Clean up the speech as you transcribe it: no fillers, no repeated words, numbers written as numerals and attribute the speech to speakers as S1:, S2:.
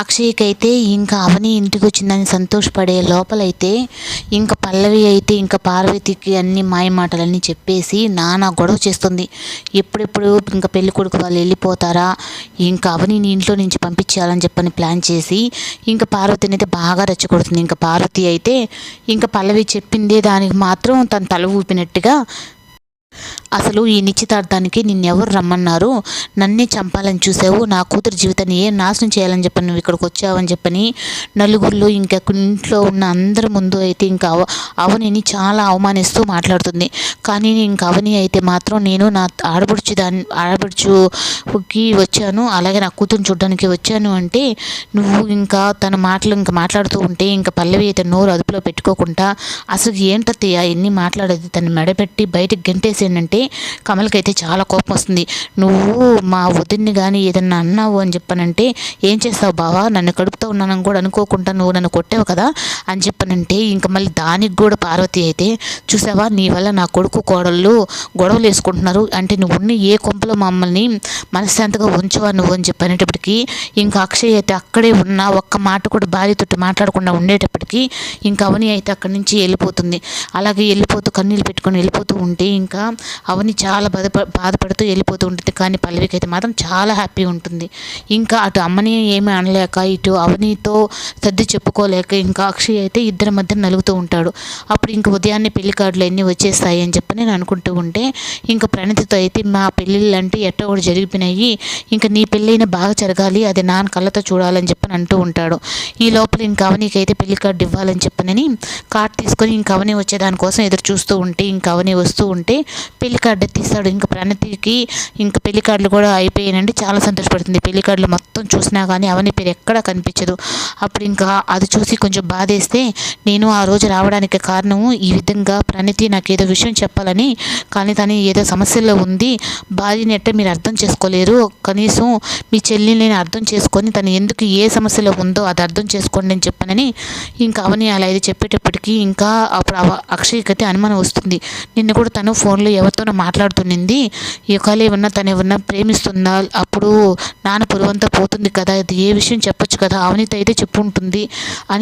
S1: అక్షయ్కి అయితే ఇంకా అవని ఇంటికి వచ్చిందని సంతోషపడే లోపలైతే ఇంకా పల్లవి అయితే ఇంకా పార్వతికి అన్ని మాయ మాటలన్నీ చెప్పేసి నానా గొడవ చేస్తుంది. ఎప్పుడెప్పుడు ఇంకా పెళ్లి కొడుకు వాళ్ళు వెళ్ళిపోతారా, ఇంకా అవనిని ఇంట్లో నుంచి పంపించేయాలని చెప్పని ప్లాన్ చేసి ఇంకా పార్వతిని అయితే బాగా రెచ్చగొడుతుంది. ఇంకా పార్వతి అయితే ఇంకా పల్లవి చెప్పిందే దానికి మాత్రం తన తల ఊపినట్టుగా, అసలు ఈ నిశ్చితార్థానికి నిన్నెవరు రమ్మన్నారు, నన్నే చంపాలని చూసావు, నా కూతురు జీవితాన్ని ఏం నాశనం చేయాలని చెప్పని నువ్వు ఇక్కడికి వచ్చావని చెప్పని నలుగురిలో ఇంకా ఇంట్లో ఉన్న అందరి ముందు అయితే ఇంకా అవనిని చాలా అవమానిస్తూ మాట్లాడుతుంది. కానీ ఇంకా అవని అయితే మాత్రం నేను నా ఆడబడుచుకి వచ్చాను, అలాగే నా కూతురుని చూడడానికి వచ్చాను అంటే నువ్వు ఇంకా తన మాటలు ఇంకా మాట్లాడుతూ ఉంటే ఇంకా పల్లవి అయితే నోరు అదుపులో పెట్టుకోకుండా అసలు ఏంటత్తయ్య ఎన్ని మాట్లాడేది, తను మెడపెట్టి బయటకు గంటేసేనంటే కమలకైతే చాలా కోపం వస్తుంది. నువ్వు మా వదిన్ని కానీ ఏదన్నా అన్నావు అని చెప్పనంటే ఏం చేస్తావు బావా, నన్ను కడుపుతో ఉన్నానని కూడా అనుకోకుండా నువ్వు నన్ను కొట్టావు కదా అని చెప్పనంటే ఇంకా మళ్ళీ దానికి కూడా పార్వతి అయితే చూసావా నీ వల్ల నా కొడుకు కోడళ్ళు గొడవలు వేసుకుంటున్నారు అంటే నువ్వు ఉన్న ఏ కొంపలో మమ్మల్ని మనశ్శాంతిగా ఉంచవా నువ్వు అని చెప్పనేటప్పటికీ ఇంకా అక్షయ్ అయితే అక్కడే ఉన్న ఒక్క మాట కూడా భార్యతోటి మాట్లాడకుండా ఉండేటప్పటికీ ఇంకా అవని అయితే అక్కడి నుంచి వెళ్ళిపోతుంది. అలాగే వెళ్ళిపోతూ కన్నీళ్ళు పెట్టుకొని వెళ్ళిపోతూ ఉంటే ఇంకా అవని చాలా బాధపడుతూ వెళ్ళిపోతూ ఉంటుంది. కానీ పల్లవికి అయితే మాత్రం చాలా హ్యాపీ ఉంటుంది. ఇంకా అటు అమ్మని ఏమీ అనలేక ఇటు అవనితో సర్ది చెప్పుకోలేక ఇంకా అక్షయ్ అయితే ఇద్దరి మధ్య నలుగుతూ ఉంటాడు. అప్పుడు ఇంకా ఉదయాన్నే పెళ్లి కార్డులు అన్నీ వచ్చేస్తాయి అని చెప్పి నేను అనుకుంటూ ఉంటే ఇంకా ప్రణతితో అయితే మా పెళ్ళిళ్ళు అంటే ఎట్టో కూడా జరిగిపోయినాయి, ఇంకా నీ పెళ్ళైనా బాగా జరగాలి, అది నాన్న కళ్ళతో చూడాలని చెప్పని అంటూ ఉంటాడు. ఈ లోపల ఇంకా అవనికి అయితే పెళ్లి కార్డు ఇవ్వాలని చెప్పనని కార్డు తీసుకొని ఇంకా అవని వచ్చేదానికోసం ఎదురు చూస్తూ ఉంటే ఇంకా అవని వస్తూ ఉంటే పెళ్లి కార్డు తీస్తాడు. ఇంకా ప్రణతికి ఇంకా పెళ్లి కార్డులు కూడా అయిపోయానండి, చాలా సంతోషపడుతుంది. పెళ్లి కార్డులు మొత్తం చూసినా కానీ అవని పేరు ఎక్కడా కనిపించదు. అప్పుడు ఇంకా అది చూసి కొంచెం బాధేస్తే నేను ఆ రోజు రావడానికి కారణము ఈ విధంగా ప్రణతి నాకు ఏదో విషయం చెప్పాలని, కానీ తను ఏదో సమస్యలో ఉంది, భార్యని ఎట్ట మీరు అర్థం చేసుకోలేరు, కనీసం మీ చెల్లిని అర్థం చేసుకొని తను ఎందుకు ఏ సమస్యలో ఉందో అది అర్థం చేసుకోండి అని చెప్పనని ఇంకా అవని అలా ఇది చెప్పేటప్పటికీ ఇంకా అప్పుడు అక్షయ్కి అయితే అనుమానం వస్తుంది. నిన్న కూడా తను ఫోన్లో ఎవరితోనో మాట్లాడుతున్నింది, ఒకవేళ ఏమన్నా తను ఏమన్నా ప్రేమిస్తుందా, అప్పుడు నాన్న పురువంతా పోతుంది కదా, అది ఏ విషయం చెప్పొచ్చు కదా, అవనితో అయితే చెప్పు ఉంటుంది అని